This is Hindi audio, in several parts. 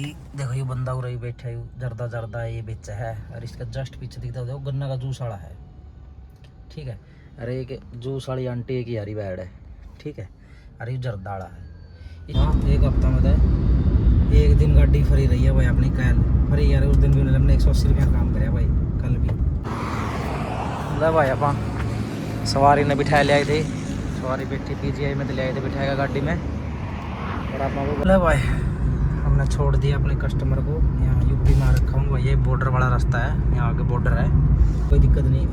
देखो ये बंदा उरा ही बैठा है, जर्दा जर्दा ये बेचा है और इसका जस्ट पीछे दिखता है गन्ना का जूस वाला है। ठीक है, अरे एक जूस वाली आंटी एक यारी बैड है। ठीक है, अरे जर्दा वाला है। हाँ एक हफ्ता में तो एक दिन गाड़ी फ्री रही है भाई अपनी कैल फ्री यार। उस दिन भी हमने 180 रुपया काम कराया भाई कल भी। ले भाई आप सवारी ने बिठा ले आए थे, सवारी बैठी PGI में तो ले आए थे बिठाएगा गाड़ी में। और आप ले भाई हमने छोड़ दिया अपने कस्टमर को यहाँ यूपी में रखा हूँ भाई। ये बॉर्डर वाला रास्ता है, यहाँ आगे बॉर्डर है, कोई दिक्कत नहीं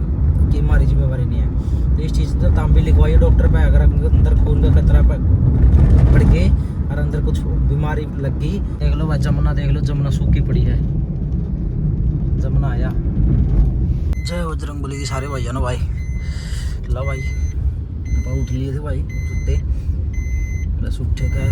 कि हमारी जिम्मेवारी नहीं है। तो इस चीज़ का दाम भी लिखवाइए डॉक्टर पे। अगर अंदर खून का खतरा बढ़ के और अंदर कुछ बीमारी लग गई, देख लो भाई जमुना, देख लो जमुना सूखी पड़ी है, जमुना आया। जय बजरंगबली की सारे भैया ना भाई। ला भाई उठ लिए थे भाई जूते, बस उठे का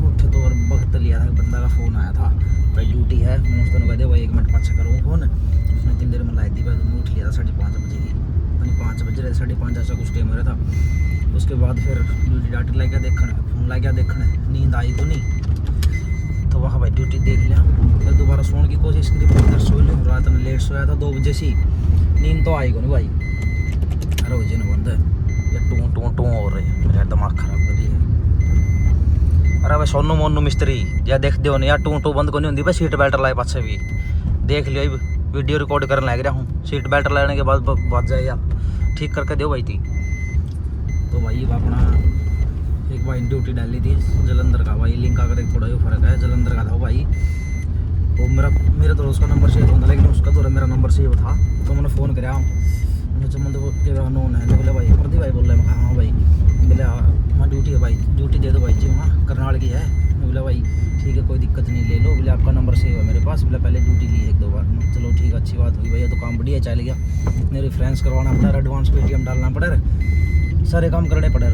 उठे तो और वक्त लिया था, बंदा का फ़ोन आया था भाई ड्यूटी है। मैं उसको कह दिया भाई 1 मिनट पाछा करूँ फ़ोन। उसने 3 देर में लाई दी भाई। मैं उठ लिया था 5:30 बजे ही, यानी 5 बज रहे 5:30 ऐसा कुछ टाइम हो रहा था। उसके बाद फिर ड्यूटी डाटी ला गया देखने, फ़ोन ला गया देखने, नींद आई तो नहीं तो वहाँ भाई ड्यूटी देख लिया। फिर दोबारा सोने की कोशिश करी, इधर सो लूँ। रात में लेट सोया था 2 बजे से, नींद तो आई को नहीं भाई। अरे हो जाए बंद या टू टू टू हो रही है, मेरा दिमाग खराब कर रही है। अरे भाई सोनू मोनू मिस्त्री या देख दो नहीं यार, टू टू बंद को नहीं होती भाई। सीट बेल्ट लाए पाछे भी देख लियो, वीडियो रिकॉर्ड करने लग रहा हूँ। सीट बेल्ट लाने के बाद बच जाए या ठीक करके दो भाई थी। तो भाई अपना एक भाई ड्यूटी डाली थी जलंधर का भाई, लिंक आकर एक थोड़ा ही फर्क है। जलंधर का था भाई, वो मेरा तो उसका नंबर सेव होता, लेकिन उसका तो मेरा नंबर सेव था। तो मैंने फ़ोन कराया, मतलब नोन है। बोले भाई प्रदीप भाई बोल रहे हैं। हाँ भाई, बोले वहाँ ड्यूटी है भाई, ड्यूटी दे दो भाई जी, वहाँ करनाल की है। बोला भाई ठीक है कोई दिक्कत नहीं ले लो। बोले आपका नंबर सेव है मेरे पास। बोला पहले ड्यूटी ली 1-2 बार। चलो ठीक है अच्छी बात हुई भैया, तो काम बढ़िया चल गया। मेरे रेफरेंस करवाना पड़ा, एडवांस पेटीएम डालना पड़ा, सारे काम करने पड़े।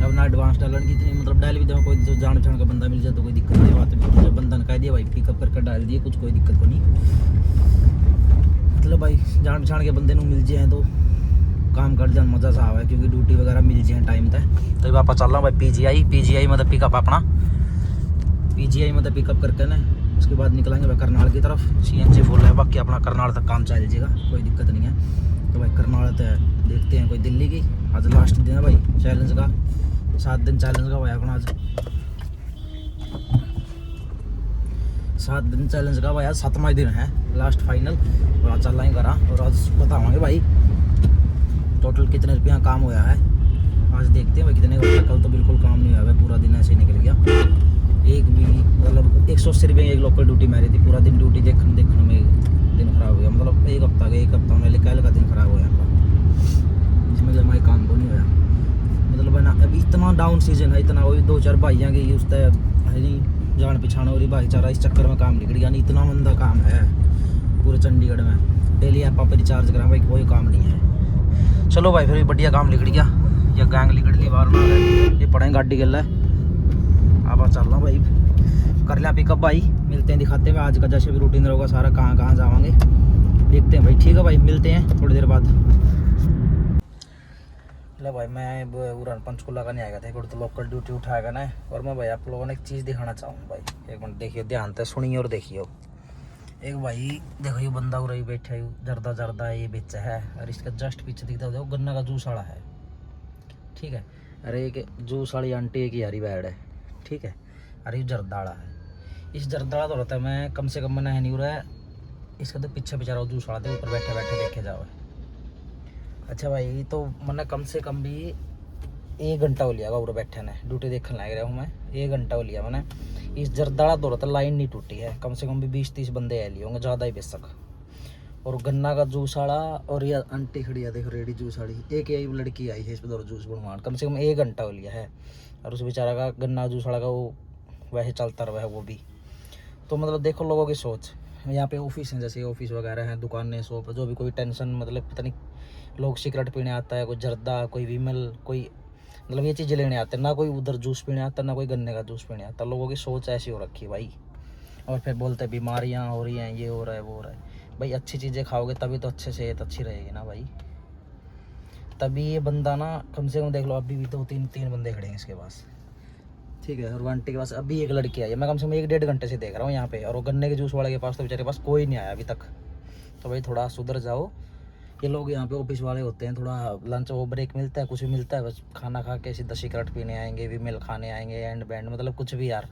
अब ना एडवांस डालने की इतनी मतलब डाल भी दो, कोई जो जान पहचान का बंदा मिल जाए तो कोई दिक्कत नहीं। बात भी बंदा ने कह दिया भाई पिकअप करके डाल दिए, कुछ कोई दिक्कत को नहीं। मतलब भाई जान पहचान के बंदे मिल जाए तो काम कर जाए मज़ा सा आवा है, क्योंकि ड्यूटी वगैरह मिल जाए टाइम तक। तो वापस चल रहा हूँ भाई PGI मतलब पिकअप अपना PGI मतलब पिकअप करके ना उसके बाद निकलेंगे भाई करनाल की तरफ। CNG फुल है, बाकी अपना करनाल तक काम चल जाएगा, कोई दिक्कत नहीं है। तो भाई करनाल तक देखते हैं, कोई दिल्ली की आज लास्ट दिन है भाई चैलेंज का, 7 दिन चैलेंज का भाई अपना आज 7 दिन चैलेंज का भाई। आज 7वां दिन है लास्ट फाइनल, और आज चल रहे हैं घर। और आज बतावाएंगे भाई टोटल कितने रुपया काम होया है। आज देखते हैं भाई कितने का। कल तो बिल्कुल काम नहीं हुआ है, पूरा दिन ऐसे ही निकल गया। एक भी मतलब 180 रुपये एक लोकल ड्यूटी मारी थी। पूरा दिन ड्यूटी देखने में दिन खराब हो गया, मतलब एक हफ्ता में कल का दिन खराब हो गया जिसमें हमारे काम को नहीं होया। मतलब है ना अभी इतना डाउन सीजन है, इतना वही 2-4 भाइयाँ की उस है नहीं जान पहचान हो रही भाईचारा, इस चक्कर में काम निकल गया। नहीं इतना मंदा काम है पूरे चंडीगढ़ में। डेली ऐप पर रिचार्ज करा भाई, कोई काम नहीं है। चलो भाई फिर भी बढ़िया काम निकल गया, या गैंग निकल ली बाहर ना ये पड़े गाड़ी गल है। अब चल रहा भाई कर लिया पिकअप भाई, मिलते हैं दिखाते हैं आज का जैसे भी रूटीन रहेगा सारा, कहाँ कहाँ जावांगे देखते हैं भाई। ठीक है भाई मिलते हैं थोड़ी देर बाद। ले भाई मैं उड़ान पंचकुला का नहीं आएगा था, एक तो लोकल ड्यूटी उठाएगा ना। और मैं भाई आप लोगों ने एक चीज़ दिखाना चाहूँ भाई, एक मिनट देखिए ध्यान से सुनिए और देखिए। एक भाई देखो ये बंदा उरा ही बैठा है, जर्दा जर्दा ये बेचा है और इसका जस्ट पीछे दिखता है गन्ना का जूस वाला है। ठीक है, अरे एक जूस वाली आंटी एक यारी बैड है। ठीक है, अरे ये जर्दा वाला है। इस जर्दा वाला तो रहता है मैं कम से कम मैंने है नहीं हो रहा है, इसका तो पीछे बेचारा जूस वाला थे ऊपर बैठे बैठे देखे जाओ। अच्छा भाई तो मैंने कम से कम भी 1 घंटा हो लिया होगा उधर बैठे ने, ड्यूटी देखने लग रहा हूँ मैं। 1 घंटा हो लिया मैंने। इस जर्दाड़ा दौड़ा था, लाइन नहीं टूटी है, कम से कम भी 20-30 बंदे आ लिए होंगे, ज़्यादा ही बेशक। और गन्ना का जूस वाला और ये आंटी खड़ी है देखो रेडी जूस वाली, एक यही लड़की आई है इस पर दौड़ जूस बनवान। कम से कम 1 घंटा हो लिया है। और उस बेचारा का गन्ना जूस वाला का वो वैसे चलता रहा है वो भी। तो मतलब देखो लोगों की सोच। यहाँ पे ऑफिस हैं, जैसे ऑफिस वगैरह हैं, दुकानें, शॉप, जो भी कोई टेंशन मतलब पता नहीं लोग सिगरेट पीने आता है, कोई जर्दा, कोई विमल, कोई मतलब ये चीज़ें लेने आते हैं ना, कोई उधर जूस पीने आता ना कोई गन्ने का जूस पीने आता। लोगों की सोच ऐसी हो रखी है भाई। और फिर बोलते हैं बीमारियाँ हो रही हैं, ये हो रहा है वो हो रहा है। भाई अच्छी चीज़ें खाओगे तभी तो अच्छे सेहत अच्छी रहेगी ना भाई। तभी ये बंदा ना कम से कम देख लो अभी भी तो 3 बंदे खड़े हैं इसके पास। ठीक है। और वो आंटी के पास अभी एक लड़की आई है, मैं कम से कम 1-1.5 घंटे से देख रहा हूँ यहाँ पे, और वो गन्ने के जूस वाले के पास तो बेचारे पास कोई नहीं आया अभी तक। तो भाई थोड़ा सुधर जाओ। ये लोग यहाँ पे ऑफिस वाले होते हैं, थोड़ा लंच वो ब्रेक मिलता है, कुछ भी मिलता है, बस खाना खा के सीधा सिगरेट पीने आएंगे, विमेल खाने आएंगे, एंड बैंड मतलब कुछ भी यार।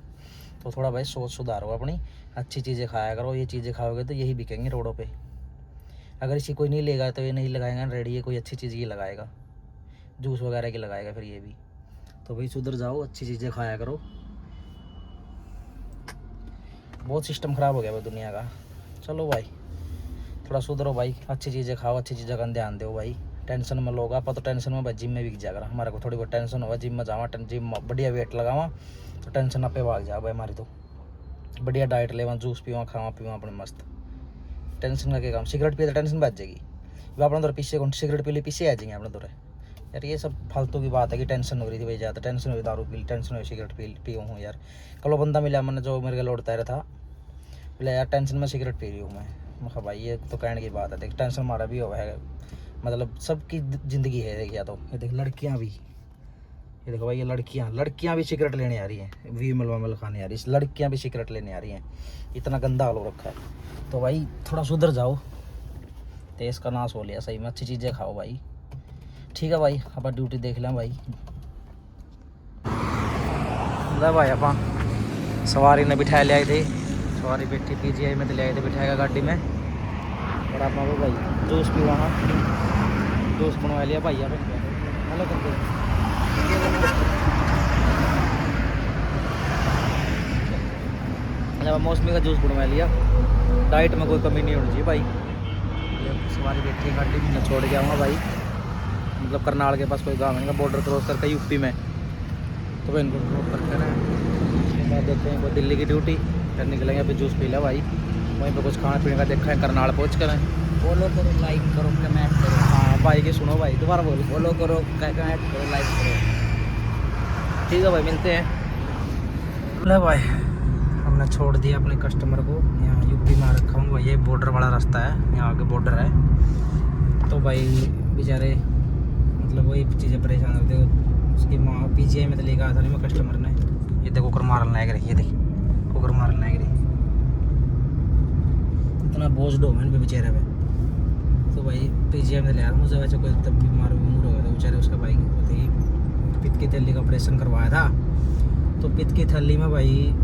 तो थोड़ा भाई सोच सुधारो अपनी, अच्छी चीज़ें खाया करो। ये चीज़ें खाओगे तो यही बिकेंगे रोडों पे। अगर इसी कोई नहीं लेगा तो ये नहीं लगाएगा रेडी, ये कोई अच्छी चीज़ की लगाएगा, जूस वगैरह की लगाएगा फिर ये भी। तो भाई सुधर जाओ, अच्छी चीज़ें खाया करो। बहुत सिस्टम ख़राब हो गया भाई दुनिया का। चलो भाई थोड़ा सुधरो भाई, अच्छी चीज़ें खाओ, अच्छी चीज़ें का ध्यान दो भाई। टेंशन में लोग आप तो टेंशन में भाई जिम में भी जाएगा, हमारे को थोड़ी बहुत टेंशन होगा, जिम में जावा, जिम बढ़िया वेट लगावा तो टेंशन आप पे भाग जाओ भाई हमारी। तो बढ़िया डाइट लेवा, जूस पीवा, खावा पीवा अपने मस्त। टेंशन का क्या काम, सिगरेट पिए तो टेंशन बच जाएगी। वो अपने दौर पीछे कौन सिगरेट पी ली पीछे आ जाएंगे अपने दौर यार। ये सब फालतू की बात है कि टेंशन हो रही थी भाई ज़्यादा, टेंशन हुई दारू पी, टेंशन हुई सिगरेट पी हूँ यार। कल वो बंदा मिला मैंने जो मेरे को लौटता रहा था, बोले यार टेंशन में सिगरेट पी रही हूँ मैं कहा भाई ये तो कहने की बात है, देख टेंशन मारा भी हुआ है, मतलब सबकी ज़िंदगी है। देख या तो ये देख लड़कियाँ भी, ये देखो भाई ये लड़कियाँ भी सिगरेट लेने आ रही हैं, विमल वमल खाने आ रही है, लड़कियाँ भी सिगरेट लेने आ रही हैं। इतना गंदा हाल हो रखा है। तो भाई थोड़ा सुधर जाओ, देश का नाश हो लिया सही में, अच्छी चीज़ें खाओ भाई। ठीक है भाई, आप ड्यूटी देख लें भाई। भाई आप सवारी ने बिठा ले आए थे, सवारी बैठी PGI में तो ले आए थे बिठाएगा गाड़ी में। और आप भाई जूस भी वहाँ जूस बनवा लिया भाई आप हेलो करके। जब मौसमी का जूस बनवा लिया, डाइट में कोई कमी नहीं होनी चाहिए भाई। सवारी बैठी गाड़ी में छोड़ के आऊँगा भाई, मतलब करनाल के पास कोई गाँव है, बॉर्डर क्रॉस करके यूपी में। तो भाई इनको ड्रॉप करके ना उसके बाद देखते हैं कोई दिल्ली की ड्यूटी, फिर निकलेंगे। अभी जूस पी लिया भाई, वहीं पे कुछ खाने पीने का देखा है, करनाल पहुँच कर फॉलो करो, लाइक करो, कमेंट करो। हाँ भाई की सुनो भाई, दोबारा बोलो। फॉलो करो, कमेंट करो, लाइक करो। ठीक है भाई मिलते हैं। ले भाई हमने छोड़ दिया अपने कस्टमर को, यहाँ यूपी में रखा हूँ भाई। ये बॉर्डर वाला रास्ता है, यहाँ आगे बॉर्डर है। तो भाई बेचारे मतलब वही चीज़ें परेशान करते हो। उसकी माँ PGI में तो लेकर आया था नहीं मैं कस्टमर ने। ये देखो कुकर मारल लायक रही, ये देख कुकर मारल लायक रही, इतना बोझ डो है इन पे बेचारे पे। तो भाई PGI में ले आया मुझे, वैसे कोई तब बीमार हो गया था बेचारे। उसका भाई होते ही पित्त की थैली का ऑपरेशन करवाया था। तो पित्त की थैली में भाई,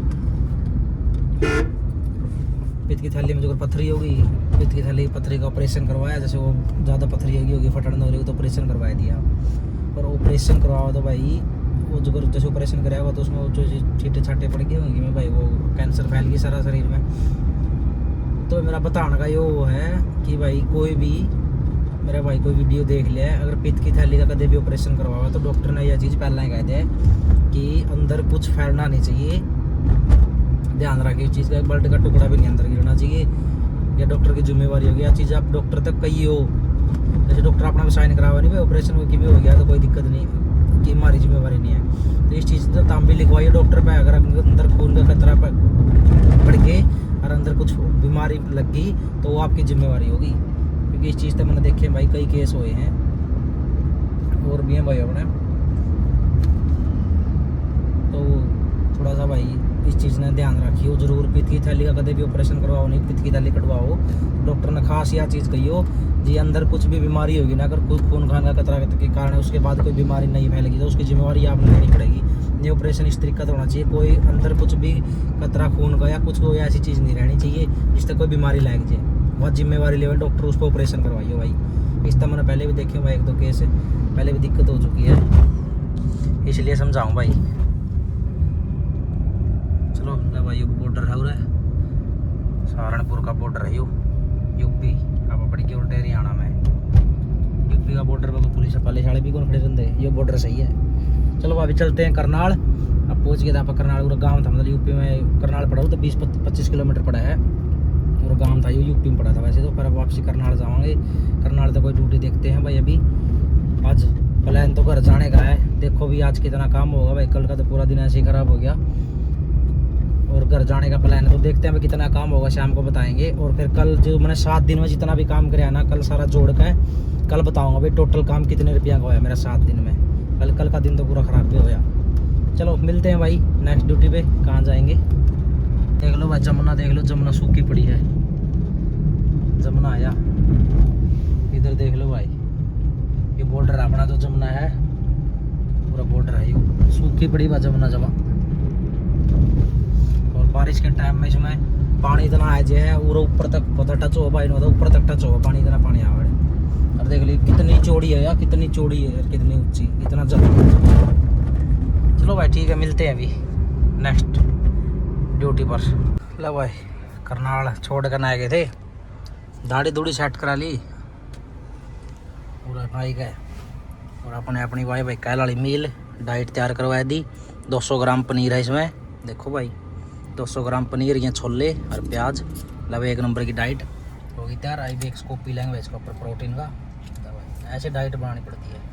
पित्त की थैली में जो पथरी होगी, पित्त की थैली पथरी का ऑपरेशन करवाया। जैसे वो ज़्यादा पथरी होगी फटन हो रही तो ऑपरेशन करवा दिया। और ऑपरेशन करवाओ तो भाई वो जो जैसे ऑपरेशन कराया तो उसमें जो छीटे छाटे पड़ गए होंगे में भाई, वो कैंसर फैल गई सारा शरीर में। तो मेरा बताने का ये वो है कि भाई कोई भी मेरा भाई कोई वीडियो देख लिया, अगर पित्त की थैली का कभी भी ऑपरेशन करवाओ तो डॉक्टर ने यह चीज़ पहले ही कहते हैं कि अंदर कुछ फैलना नहीं चाहिए। ध्यान रखिए इस चीज़ का, ब्लड का टुकड़ा भी नहीं अंदर गिरना चाहिए। या डॉक्टर की जिम्मेवारी होगी, यह चीज़ आप डॉक्टर तक कही हो। जैसे डॉक्टर अपना भी साइन करावा नहीं भाई, ऑपरेशन की भी हो गया तो कोई दिक्कत नहीं कि हमारी जिम्मेवारी नहीं है। तो इस चीज़ का ताम भी लिखवाइए डॉक्टर पे। अगर अंदर खून का खतरा बढ़ के और अंदर कुछ बीमारी लग गई तो वो आपकी जिम्मेवारी होगी। क्योंकि इस चीज़ से मैंने देखे भाई कई केस हुए हैं और भी हैं भाई अपने। तो थोड़ा सा भाई इस चीज़ ने ध्यान रखियो जरूर। पित्त की थैली का कभी भी ऑपरेशन करवाओ नहीं, पित्त की थैली कटवाओ। डॉक्टर ने खास यह चीज़ कही हो जी अंदर कुछ भी बीमारी होगी ना, अगर कोई खून खान का खतरा के कारण उसके बाद कोई बीमारी नहीं फैलेगी तो उसकी जिम्मेवारी आपने लेनी पड़ेगी। ये ऑपरेशन इस तरीके का होना चाहिए, कोई अंदर कुछ भी खतरा खून का या कुछ कोई ऐसी चीज़ नहीं रहनी चाहिए जिससे कोई बीमारी लग जाए। बहुत जिम्मेवारी लेवल डॉक्टर उस पर ऑपरेशन करवाइए भाई। इस तरह मैंने पहले भी देखे भाई, 1-2 केस पहले भी दिक्कत हो चुकी है, इसलिए समझाऊँ भाई। चलो ना भाई बॉर्डर है उरे सहारनपुर का बॉर्डर है यूपी आप बड़ी क्यों हरियाणा में यूपी का बॉर्डर पर पुलिस वाले शाले भी कौन खड़े रहते, ये बॉर्डर सही है। चलो अभी चलते हैं करनाल। अब पहुंच गए थे आप करनाल, पूरा गाँव था मतलब यूपी में करनाल पड़ा हो तो 20-25 किलोमीटर पड़ा है और गाँव था ये यूपी में पड़ा था वैसे तो। पर अब वापसी करनाल जाएंगे, करनाल तो कोई ड्यूटी देखते हैं भाई। अभी आज प्लान तो घर जाने का है, देखो भी आज कितना काम होगा भाई। कल का तो पूरा दिन ऐसे ही ख़राब हो गया और घर जाने का प्लान है तो देखते हैं भाई कितना काम होगा, शाम को बताएंगे। और फिर कल जो मैंने 7 दिन में जितना भी काम कराया ना, कल सारा जोड़ के कल बताऊंगा भाई टोटल काम कितने रुपया का होया मेरा 7 दिन में। कल का दिन तो पूरा ख़राब भी होया। चलो मिलते हैं भाई नेक्स्ट ड्यूटी पे, कहाँ जाएंगे देख लो भाई। जमुना देख लो, जमुना सूखी पड़ी है। जमुना आया इधर देख लो भाई, ये बॉर्डर अपना जो जमुना है, पूरा बॉर्डर है ये सूखी पड़ी बा जमुना जमा। और बारिश के टाइम में इसमें पानी इतना आ जाए पूरा ऊपर तक पता टच हो भाई, ऊपर तक टच हो पानी, इतना पानी आवे। और देख ली कितनी चौड़ी है यार, कितनी चौड़ी है यार, कितनी ऊंची, इतना जल्दी। चलो भाई ठीक है, मिलते हैं अभी नेक्स्ट ड्यूटी पर। लो भाई करनाल छोड़ कर आए गए थे, दाढ़ी दूढ़ी सेट करा ली पूरा भाई का। और अपने अपनी भाई कैल वाली मील डाइट तैयार करवा दी। 200 ग्राम पनीर है इसमें, देखो भाई 200 ग्राम पनीर, ये छोले और प्याज, लब 1 नंबर की डाइट होगी तैयार। आई भी एक स्कोप पी लेंगे इसके ऊपर प्रोटीन का। ऐसे डाइट बनानी पड़ती है।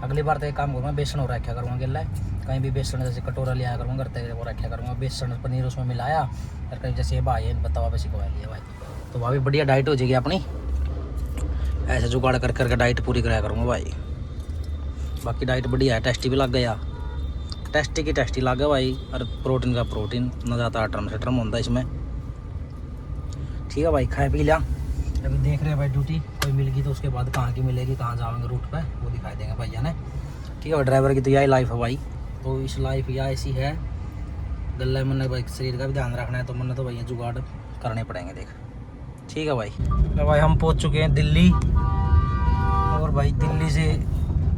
अगली बार तो एक काम करूँगा, बेसन और रखा करूँगा गिल्ला, कहीं भी बेसन जैसे कटोरा लिया करूँगा, करते वो रखा करूँगा बेसन पनीर उसमें मिलाया, और कहीं जैसे भाई बतावा वैसे खवा लिया भाई, तो वहाँ भी बढ़िया डाइट हो जाएगी अपनी। ऐसे जुगाड़ कर करके डाइट पूरी कराया करूँगा भाई। बाकी डाइट बढ़िया है, टेस्टी भी लग गया, टेस्टी की टेस्टी लग गया भाई। और प्रोटीन का प्रोटीन, ना ज़्यादा अटरम शटरम होता है इसमें। ठीक है भाई, खाए पी लिया, अभी देख रहे हैं भाई ड्यूटी कोई मिल गई तो उसके बाद कहाँ की मिलेगी, कहाँ जाएंगे रूट पे वो दिखाई देंगे भैया ने। ठीक है भाई, ड्राइवर की तो यही लाइफ है भाई। तो इस लाइफ या ऐसी है गल्ला, मैंने भाई शरीर का भी ध्यान रखना है, तो मैंने तो भैया जुगाड़ करने पड़ेंगे देख। ठीक है भाई, तो भाई हम पहुँच चुके हैं दिल्ली। और भाई दिल्ली से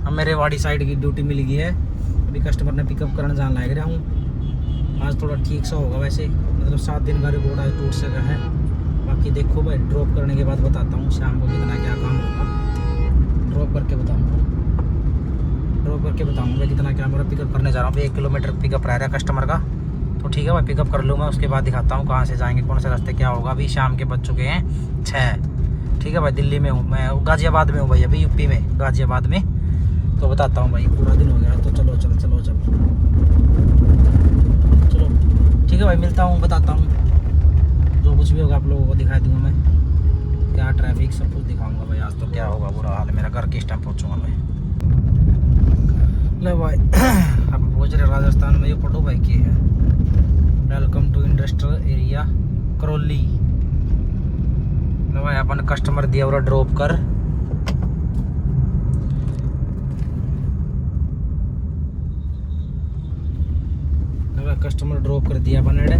हम मेरे वाड़ी साइड की ड्यूटी मिल गई है। अभी कस्टमर ने पिकअप करने जाना लग रहा हूँ। आज थोड़ा ठीक सा होगा वैसे, मतलब 7 दिन का रिकॉर्ड आज टूट सका है। बाकी देखो भाई ड्रॉप करने के बाद बताता हूँ शाम को कितना क्या काम होगा, ड्रॉप करके बताऊँगा कितना क्या मेरा पिकअप करने जा रहा हूँ। 1 किलोमीटर पिकअप रह रहा है कस्टमर का, तो ठीक है भाई पिकअप कर लूँगा, उसके बाद दिखाता हूँ कहाँ से जाएंगे, कौन से रास्ते क्या होगा। अभी शाम के बज चुके हैं 6। ठीक है भाई, दिल्ली में हूँ मैं, गाज़ियाबाद में हूँ भाई, अभी यूपी में गाज़ियाबाद में। तो बताता हूँ भाई, पूरा दिन हो गया, तो चलो ठीक है भाई, मिलता हूँ, बताता हूँ जो कुछ भी होगा आप लोगों को दिखा दूँगा मैं, क्या ट्रैफिक सब कुछ दिखाऊंगा भाई। आज तो क्या होगा बुरा हाल है मेरा, घर किस टाइम पहुँचूँगा मैं। ले भाई अब पहुँच रहे राजस्थान में, ये फोटो भाई की है, welcome to industrial area Karauli. ले भाई अपन कस्टमर दिया और ड्रॉप कर, कस्टमर ड्रॉप कर दिया अपन ने।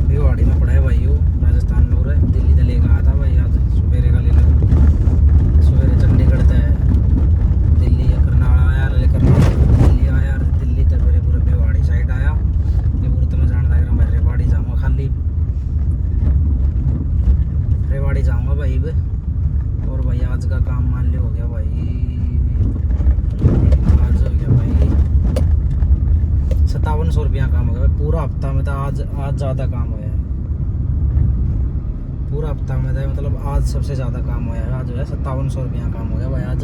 भिवाड़ी में पड़ा है भाई, वो राजस्थान में हो रहा है। दिल्ली से लेकर आया था भाई, आज सवेरे का ले लो, सवेरे चंडीगढ़ से दिल्ली या करनाल आया, दिल्ली आया, दिल्ली तक मेरे पूरे भिवाड़ी साइड आया। ये पूरा तो मैं जान लग रहा मैं रेवाड़ी जाऊँगा, खाली रेवाड़ी जाऊँगा भाई। और भाई आज का काम मान लिया हो गया भाई, आज हो गया भाई 5700 रुपया काम हो गया भाई पूरा हफ्ता में। तो आज ज़्यादा काम हुआ है पूरा हफ्ता में, था मतलब आज सबसे ज़्यादा काम हुआ है। आज जो है 5700 रुपया काम हो गया भाई आज।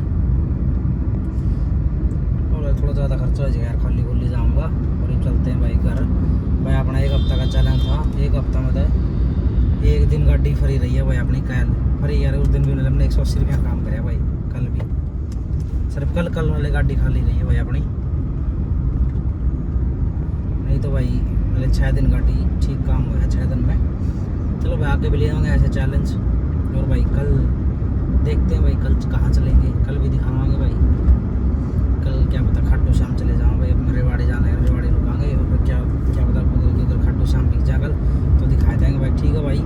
और थोड़ा ज़्यादा खर्चा हो जाएगा यार, खाली खुली जाऊँगा। और ये चलते हैं भाई घर। भाई अपना 1 हफ्ता का चैलेंज था, 1 हफ्ता में तो 1 दिन गाड़ी फ्री रही है भाई अपनी, कैल फ्री यार। उस दिन भी हमने 180 रुपया काम कराया भाई, कल भी सिर्फ कल वाले गाड़ी खाली रही है भाई अपनी, नहीं तो भाई पहले 6 दिन गाड़ी ठीक काम हुआ है 6 दिन में। चलो भाई आगे भी ले आएंगे ऐसे चैलेंज। और भाई कल देखते हैं भाई, कल कहाँ चलेंगे, कल भी दिखावांगे भाई। कल क्या पता खाटू श्याम चले जाऊँ भाई, अपने रेवाड़ी जाना है, रेवाड़ी रुकांगे। और फिर क्या पता उधर खाटू श्याम बिक जा कल, तो दिखा देंगे भाई। ठीक है भाई,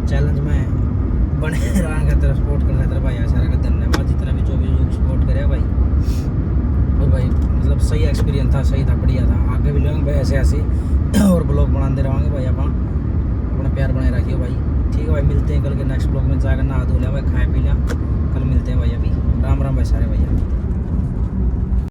चैलेंज में बने रहेंगे, तेरा सपोर्ट कर रहे भाई, ऐसा रहेगा। धन्यवाद जितना भी जो भी लोग सपोर्ट करे भाई। और भाई मतलब सही एक्सपीरियंस था, सही था, बढ़िया था। आगे भी लेंगे भाई ऐसे और ब्लॉग बनाते रहेंगे भाई। अपना प्यार बनाए रखिए भाई। ठीक है भाई, मिलते हैं कल के नेक्स्ट ब्लॉग में। जाकर नहा धो लिया भाई, खाए पी लिया, कल मिलते हैं भाई। अभी राम राम भाई सारे भैया।